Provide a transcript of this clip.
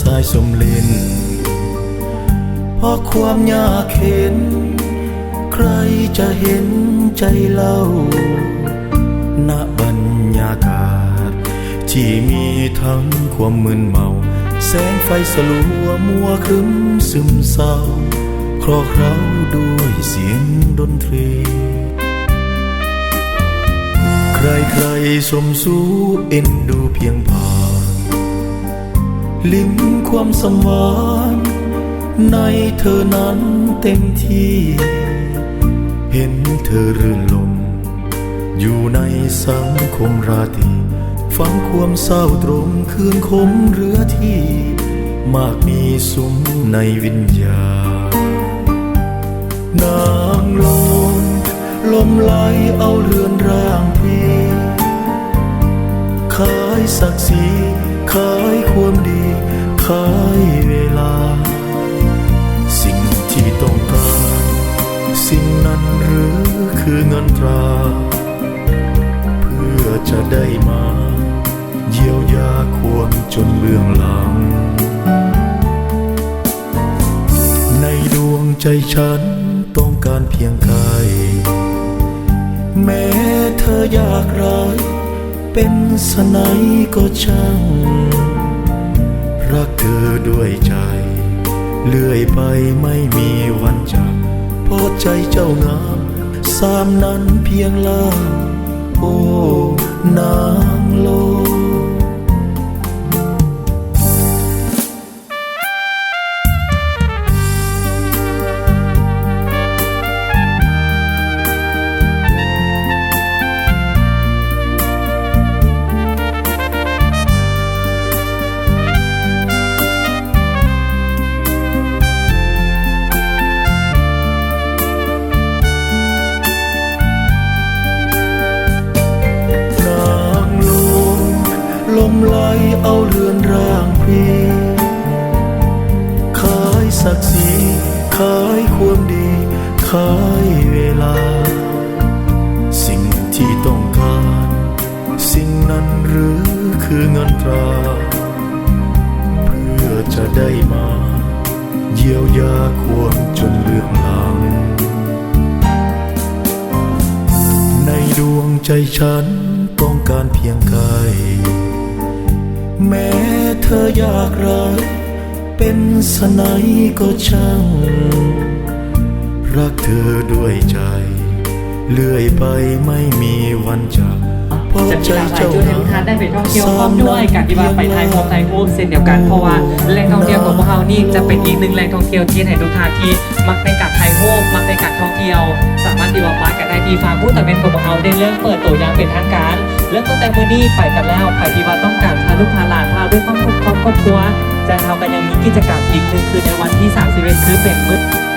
สายสมเล่นเพราะความยากเข็นใครจะเห็นใจเล่าณบรรยากาศที่มีทั้งความมึนเมาแสงไฟสลัวมัวครึ้มซึมเศร้าคลอกเร้าด้วยเสียงดนตรีใครๆสมสู้เอ็นดูเพียงพอลิ้มความสมหวานในเธอนั้นเต็มที่เห็นเธอรื่นลมอยู่ในสังคมราตรีฟังความเศร้าตรงคืนคมเรือที่มากมีสุมในวิญญาณนางลมไหลเอาเรือนร่างพี่ขายศักดิ์ศรีขายความดีขายเวลาสิ่งที่ต้องการสิ่งนั้นหรือคือเงินตราเพื่อจะได้มาเยียวยาความจนเบื้องหลังในดวงใจฉันต้องการเพียงกายแม้เธออยากร้ายเป็นสไนก็ช่างรักเธอด้วยใจเลื่อยไปไม่มีวันจากเพราะใจเจ้างามสามนั้นเพียงล่างโอ้นางโลลมไหลเอาเรือนร่างพี่ขายศักดิ์ศรีขายความดีขายเวลาสิ่งที่ต้องการสิ่งนั้นหรือคือเงินตราเพื่อจะได้มาเยียวยาความจนเลือนหลังในดวงใจฉันต้องการเพียงกายแม้เธออยากร้ายเป็นสไนก็ช่างรักเธอด้วยใจเลื่อยไปไม่มีวันจากเพราะใจเจ้าให้ทุกท่านได้ไปท่องเที่ยวพร้อมด้วยการที่ว่าไปไทยโฮมเช่นเดียวกันเพราะว่าแหล่งท่องเที่ยวของพวกเรานี่จะเป็นอีกหนึ่งแหล่งท่องเที่ยวที่ให้ทุกท่านที่มักในการไทยโฮมมักในการท่องเที่ยวสามารถที่ว่ามากันได้ที่ฟาร์มผู้ตะเวนของพวกเราได้เริ่มเปิดตัวอย่างเป็นทางการเริ่มตั้งแต่มื้อนี้ไปกันแล้วใครที่ว่าต้องการพาลูกพาหลานพาด้วยครอบครัวจะทำกันยังมีกิจกรรมอีกหนึ่งคือในวันที่31คือเป็นมื้อ